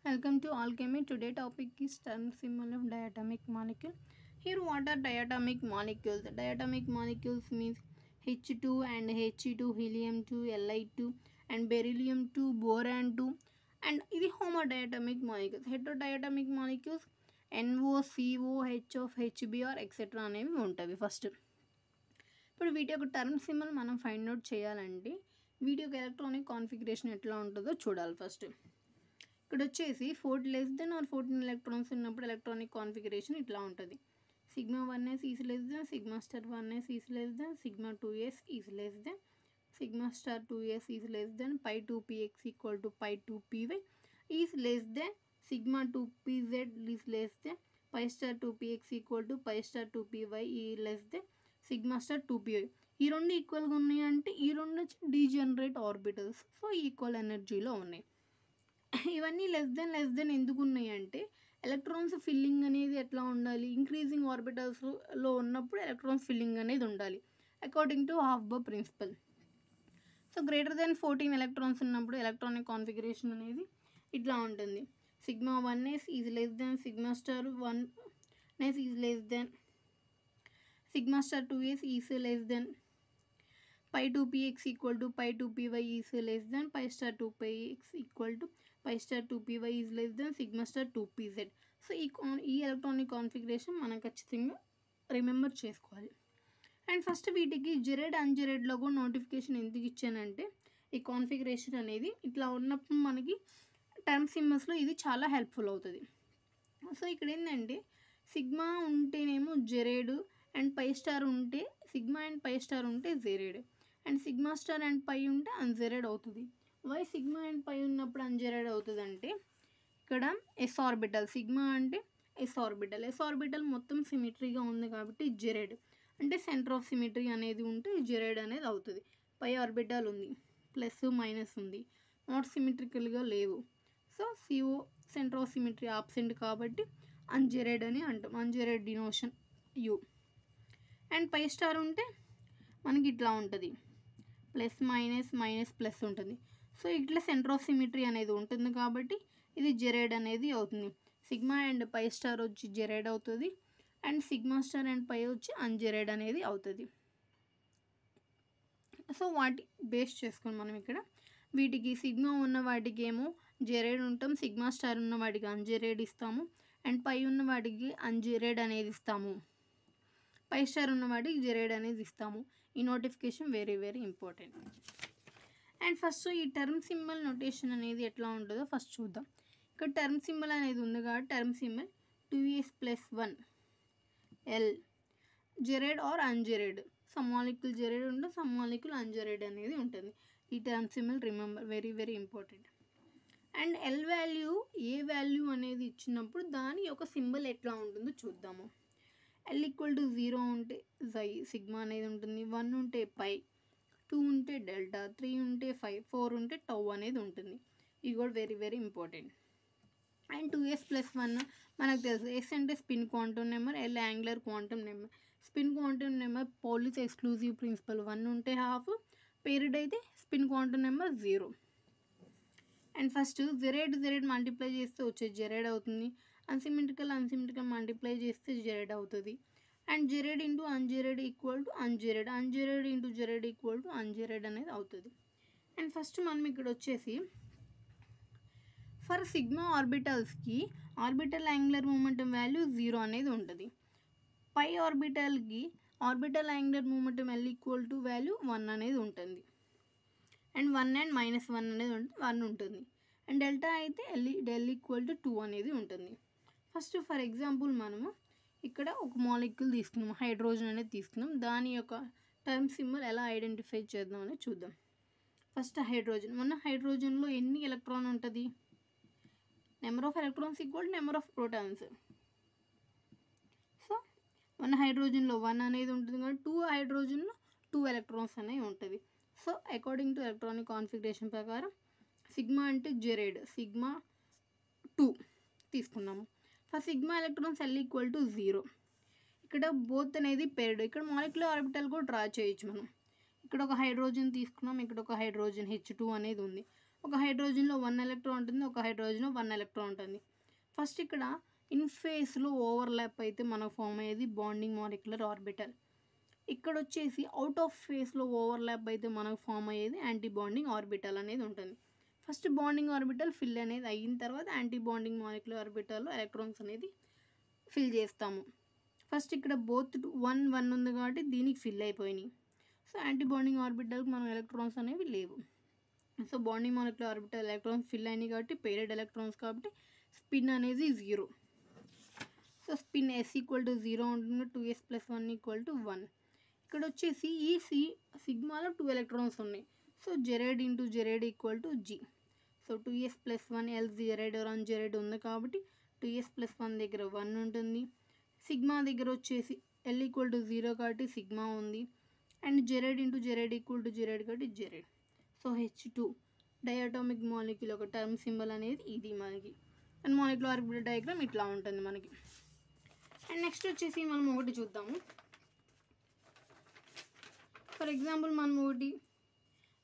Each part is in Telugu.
Welcome to Alchemy. Today topic is term symbol of diatomic molecule. Here what are diatomic molecules? Diatomic molecules means H2 and He2, helium-2, Li2 and beryllium-2, boron-2 and ఇది homodiatomic molecules. Heterodiatomic molecules NO, CO, H of HBr etc. అనేవి ఉంటాయి ఫస్ట్. ఇప్పుడు వీటి యొక్క టర్మ్ సింబల్ మనం ఫైండ్ అవుట్ చేయాలంటే వీటి యొక్క ఎలక్ట్రానిక్ కాన్ఫిగరేషన్ ఎట్లా ఉంటుందో చూడాలి ఫస్ట్. ఇక్కడ వచ్చేసి 4 less than or 14 ఎలక్ట్రాన్స్ ఉన్నప్పుడు ఎలక్ట్రానిక్ కాన్ఫిగరేషన్ ఇట్లా ఉంటుంది. Sigma 1s is less than, sigma star 1s is less than, sigma 2s is less than, sigma star 2s is less than, pi 2px equal to pi 2py is less than, sigma 2pz is less than, pi star 2px equal to pi star 2py is less than, sigma star 2py. ఈ రెండు ఈక్వల్గా ఉన్నాయి అంటే ఈ రెండు వచ్చి డీజనరేట్ ఆర్బిటల్స్, సో ఈక్వల్ ఎనర్జీలో ఉన్నాయి. ఇవన్నీ లెస్ దెన్ ఎందుకు ఉన్నాయి అంటే ఎలక్ట్రాన్స్ ఫిల్లింగ్ అనేది ఎట్లా ఉండాలి, ఇంక్రీజింగ్ ఆర్బిటల్స్లో ఉన్నప్పుడు ఎలక్ట్రాన్స్ ఫిల్లింగ్ అనేది ఉండాలి according to Aufbau principle. So greater than 14 electrons ఉన్నప్పుడు ఎలక్ట్రానిక్ కాన్ఫిగరేషన్ అనేది ఇట్లా ఉంటుంది. Sigma 1s is less than, sigma star 1s is less than, sigma star 2s is less than, pi 2px equal to pi 2py is less than, pi star 2px equal to pi star 2py is less than, sigma star 2pz. So ఈ ఎలక్ట్రానిక్ కాన్ఫిగరేషన్ మనం ఖచ్చితంగా రిమెంబర్ చేసుకోవాలి. అండ్ ఫస్ట్ వీటికి జెరెడ్ అన్జెరెడ్లో కూడా నోటిఫికేషన్ ఎందుకు ఇచ్చానంటే ఈ కాన్ఫిగరేషన్ అనేది ఇట్లా ఉన్నప్పుడు మనకి టర్మ్ సింబల్స్లో ఇది చాలా హెల్ప్ఫుల్ అవుతుంది. సో ఇక్కడ ఏంటంటే సిగ్మా ఉంటేనేమో జెరెడ్ అండ్ పై స్టార్ ఉంటే సిగ్మా అండ్ పై స్టార్ ఉంటే gerade and sigma star and pi ఉంటే అన్జెరెడ్ అవుతుంది. వై సిగ్మా అండ్ పై ఉన్నప్పుడు అన్జెరెడ్ అవుతుంది అంటే ఇక్కడ ఎస్ ఆర్బిటల్, సిగ్మా అంటే ఎస్ ఆర్బిటల్ మొత్తం సిమెట్రీగా ఉంది కాబట్టి జెరెడ్ అంటే సెంటర్ ఆఫ్ సిమెట్రీ అనేది ఉంటే జెరెడ్ అనేది అవుతుంది. పై ఆర్బిటల్ ఉంది, ప్లస్ మైనస్ ఉంది, నాట్ సిమెట్రికల్గా లేవు. So CO centre of symmetry absent కాబట్టి అన్జెరెడ్ అని అంటాం, ungerade denotation u. And pi star ఉంటే మనకి ఇట్లా ఉంటుంది, ప్లస్ మైనస్ ప్లస్ ఉంటుంది. సో ఇట్లా సెంటర్ ఆఫ్ సిమెట్రీ అనేది ఉంటుంది కాబట్టి ఇది జెరెడ్ అనేది అవుతుంది. సిగ్మా అండ్ పై స్టార్ వచ్చి జెరెడ్ అవుతుంది అండ్ సిగ్మా స్టార్ అండ్ పై వచ్చి అన్జెరెడ్ అనేది అవుతుంది. సో వాటి బేస్ చేసుకొని మనం ఇక్కడ వీటికి సిగ్మా ఉన్న వాటికి ఏమో జెరెడ్ ఉంటాం, సిగ్మా స్టార్ ఉన్న వాటికి అన్జెరెడ్ ఇస్తాము అండ్ పై ఉన్న వాటికి అన్జెరెడ్ అనేది ఇస్తాము, పై స్టార్ ఉన్న వాటికి జెరెడ్ అనేది ఇస్తాము. ఈ notification very very important. And first ఈ టర్మ్ సింబల్ నోటేషన్ అనేది ఎట్లా ఉంటుందో ఫస్ట్ చూద్దాం. ఇక్కడ టర్మ్ సింబల్ అనేది ఉంది కాబట్టి term symbol 2s + 1 L gerade or ungerade, some molecule gerade ఉంటుంది, సమ్ మాలిక్యూల్ అన్జెరెడ్ అనేది ఉంటుంది. ఈ term symbol remember very very important. And L value ఏ వాల్యూ అనేది ఇచ్చినప్పుడు దాని యొక్క సింబల్ ఎట్లా ఉంటుందో చూద్దాము. L = 0 ఉంటే జై సిగ్మా అనేది ఉంటుంది, 1 ఉంటే పై, 2 ఉంటే డెల్టా, 3 ఉంటే 5, 4 ఉంటే టౌ అనేది ఉంటుంది. ఇది కూడా very very important. And 2s + 1 మనకు తెలుసు, ఎస్ అంటే spin quantum number, L angular quantum number. Spin quantum number Pauli's exclusive principle, 1 ఉంటే హాఫ్, పేరిడ్ అయితే spin quantum number 0. And first gerade multiply చేస్తే వచ్చే జెరెడ్ అవుతుంది, అన్సిమెట్రికల్ మల్టిప్లై చేస్తే జెరెడ్ అవుతుంది. And gerade into ungerade equal to ungerade, ungerade into gerade equal to ungerade అనేది అవుతుంది. అండ్ ఫస్ట్ మనం ఇక్కడ వచ్చేసి ఫర్ సిగ్మా ఆర్బిటల్స్కి ఆర్బిటల్ యాంగులర్ మూమెంటం వాల్యూ 0 అనేది ఉంటుంది. పై ఆర్బిటల్కి orbital angular momentum L = value 1 అనేది ఉంటుంది. అండ్ 1 అండ్ -1 అనేది 1 ఉంటుంది. అండ్ డెల్టా అయితే L = 2 అనేది ఉంటుంది. ఫస్ట్ ఫర్ ఎగ్జాంపుల్ మనము ఇక్కడ ఒక మాలిక్యూల్ తీసుకున్నాం, హైడ్రోజన్ అనేది తీసుకున్నాం, దాని యొక్క టర్మ్ సింబల్ ఎలా ఐడెంటిఫై చేద్దాం అనేది చూద్దాం. ఫస్ట్ హైడ్రోజన్, మన హైడ్రోజన్లో ఎన్ని ఎలక్ట్రాన్ ఉంటుంది, number of electrons = number of protons. So మన హైడ్రోజన్లో 1 అనేది ఉంటుంది కానీ 2 హైడ్రోజన్లో 2 ఎలక్ట్రాన్స్ అనేవి ఉంటుంది. So according to electronic configuration ప్రకారం సిగ్మా అంటే జెరెడ్, సిగ్మా 2 తీసుకున్నాము. For sigma electrons L = 0. ఇక్కడ బోత్ అనేది పేర్డ్, ఇక్కడ మాలిక్యులర్ ఆర్బిటల్ కూడా డ్రా చేయొచ్చు మనం. ఇక్కడ ఒక హైడ్రోజన్ తీసుకున్నాం, ఇక్కడ ఒక హైడ్రోజన్ H2 అనేది ఉంది. ఒక హైడ్రోజన్లో 1 ఎలక్ట్రాన్ ఉంటుంది, ఒక హైడ్రోజన్లో 1 ఎలక్ట్రాన్ ఉంటుంది. ఫస్ట్ ఇక్కడ ఇన్ ఫేస్లో ఓవర్లాప్ అయితే మనకు ఫామ్ అయ్యేది బాండింగ్ మాలిక్యులర్ ఆర్బిటల్. ఇక్కడ వచ్చేసి అవుట్ ఆఫ్ ఫేస్లో ఓవర్లాప్ అయితే మనకు ఫామ్ అయ్యేది యాంటీ బాండింగ్ ఆర్బిటల్ అనేది ఉంటుంది. ఫస్ట్ బాండింగ్ ఆర్బిటల్ ఫిల్ అనేది అయిన తర్వాత యాంటీ బాండింగ్ మాలిక్యులర్ ఆర్బిటల్లో ఎలక్ట్రాన్స్ అనేది ఫిల్ చేస్తాము. ఫస్ట్ ఇక్కడ బోత్ 1 1 ఉంది కాబట్టి దీనికి ఫిల్ అయిపోయినాయి. సో యాంటీ బాండింగ్ ఆర్బిటల్కి మనం ఎలక్ట్రాన్స్ అనేవి లేవు. So bonding molecular orbital electrons fill అయినాయి కాబట్టి పేరెడ్ ఎలక్ట్రాన్స్ కాబట్టి స్పిన్ అనేది 0. సో స్పిన్ S=0 ఉంటుంది, 2s + 1 = 1. ఇక్కడ వచ్చేసి ఈ సిగ్మాలో 2 ఎలక్ట్రాన్స్ ఉన్నాయి. So gerade into gerade = G. So 2s + 1 L gerade or ungerade ఉంది కాబట్టి 2s + 1 దగ్గర 1 ఉంటుంది. సిగ్మా దగ్గర వచ్చేసి L = 0 కాబట్టి సిగ్మా ఉంది. అండ్ జెరైడ్ ఇంటూ జెరైడ్ = జెరైడ్ కాబట్టి జెరైడ్. సో H2 డయాటోమిక్ మాలిక్యూల్ ఒక టర్మ్ సింబల్ అనేది ఇది మనకి. అండ్ మాలిక్యులర్ ఆర్బిటల్ డయాగ్రామ్ ఇట్లా ఉంటుంది మనకి. అండ్ నెక్స్ట్ వచ్చేసి మనం ఒకటి చూద్దాము. ఫర్ ఎగ్జాంపుల్ మనం ఒకటి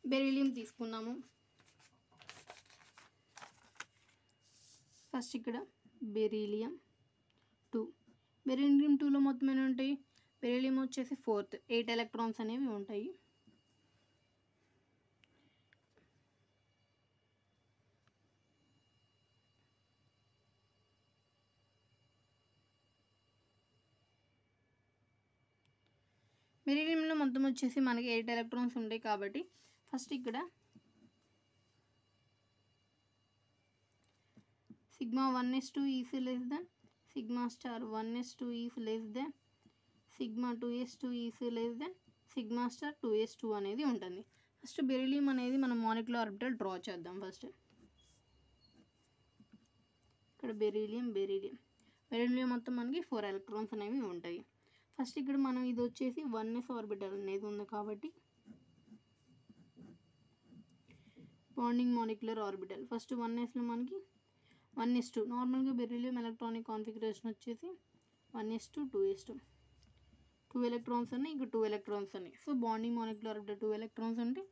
బెరీలియం తీసుకున్నాము. ఫస్ట్ ఇక్కడ బెరీలియం 2. బెరీలియం 2లో మొత్తం ఎన్ని ఉంటాయి? బెరీలియం వచ్చేసి 4th, 8 ఎలక్ట్రాన్స్ అనేవి ఉంటాయి. బెరీలియంలో మొత్తం వచ్చేసి మనకి 8 ఎలక్ట్రాన్స్ ఉంటాయి కాబట్టి ఫస్ట్ ఇక్కడ sigma 1s2 is less than sigma star 1s2 is less than sigma 2s2 is less than sigma star 2s2 అనేది ఉంటుంది. ఫస్ట్ బెరీలియం అనేది మనం మాలిక్యులర్ ఆర్బిటల్ డ్రా చేద్దాం. ఫస్ట్ ఇక్కడ బెరీలియం మొత్తం మనకి 4 ఎలక్ట్రాన్స్ అనేవి ఉంటాయి. ఫస్ట్ ఇక్కడ మనం ఇది వచ్చేసి 1s ఆర్బిటల్ అనేది ఉంది కాబట్టి బాండింగ్ మాలిక్యులర్ ఆర్బిటల్ ఫస్ట్ 1sలో మనకి 1s2 నార్మల్గా బెరీలియం ఎలక్ట్రానిక్ కాన్ఫిగరేషన్ వచ్చేసి 1s2 2s2 2 ఎలక్ట్రాన్స్ ఉన్నాయి, ఇక్కడ 2 ఎలక్ట్రాన్స్ ఉన్నాయి. So bonding molecular orbital 2 electrons ఉంటాయి,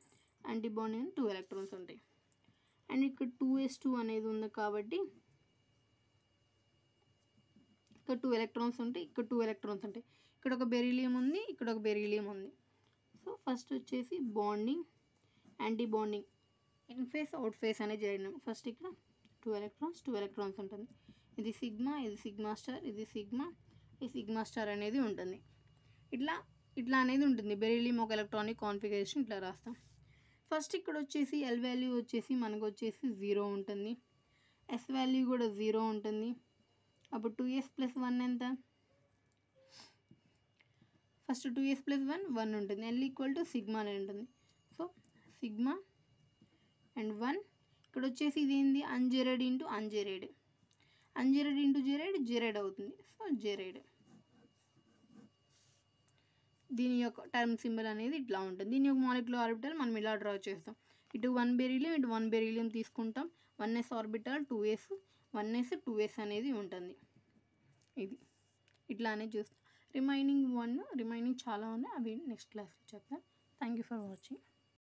యాంటీ బాండింగ్ 2 ఎలక్ట్రాన్స్ ఉంటాయి. అండ్ ఇక్కడ 2s2 అనేది ఉంది కాబట్టి ఇక్కడ 2 ఎలక్ట్రాన్స్ ఉంటాయి, ఇక్కడ 2 ఎలక్ట్రాన్స్ ఉంటాయి. ఇక్కడ ఒక బెరీలియం ఉంది, ఇక్కడ ఒక బెరీలియం ఉంది. సో ఫస్ట్ వచ్చేసి bonding anti bonding in phase out face అనేది చేయడం. ఫస్ట్ ఇక్కడ 2 ఎలక్ట్రాన్స్ ఉంటుంది. ఇది సిగ్మా, ఇది సిగ్మా స్టార్, ఇది సిగ్మా, ఈ సిగ్మా స్టార్ అనేది ఉంటుంది. ఇట్లా అనేది ఉంటుంది. బెరీలియం ఒక ఎలక్ట్రానిక్ కాన్ఫిగరేషన్ ఇట్లా రాస్తాం. ఫస్ట్ ఇక్కడ వచ్చేసి L వాల్యూ వచ్చేసి మనకు వచ్చేసి 0 ఉంటుంది, S వాల్యూ కూడా 0 ఉంటుంది. అప్పుడు 2s + 1 ఎంత? ఫస్ట్ 2s + 1 1 ఉంటుంది. L = సిగ్మా అని ఉంటుంది. So sigma and 1. ఇక్కడ వచ్చేసి ఇది ఏంది? అన్జెరైడ్ ఇంటూ అన్జెరైడ్ ఇంటూ జెరైడ్ అవుతుంది. సో జెరైడ్. దీని యొక్క టర్మ్ సింబల్ అనేది ఇట్లా ఉంటుంది. దీని యొక్క మాలిక్యులర్ ఆర్బిటల్ మనం ఇలా డ్రా చేస్తాం. ఇటు 1 బెరీలియం, ఇటు 1 బెరీలియం తీసుకుంటాం. 1s orbital 2s, 1s 2s అనేది ఉంటుంది. ఇది ఇట్లానే చూస్తాం. రిమైనింగ్ చాలా ఉన్నాయి, అవి నెక్స్ట్ క్లాస్లో చెప్తాను. Thank you for watching.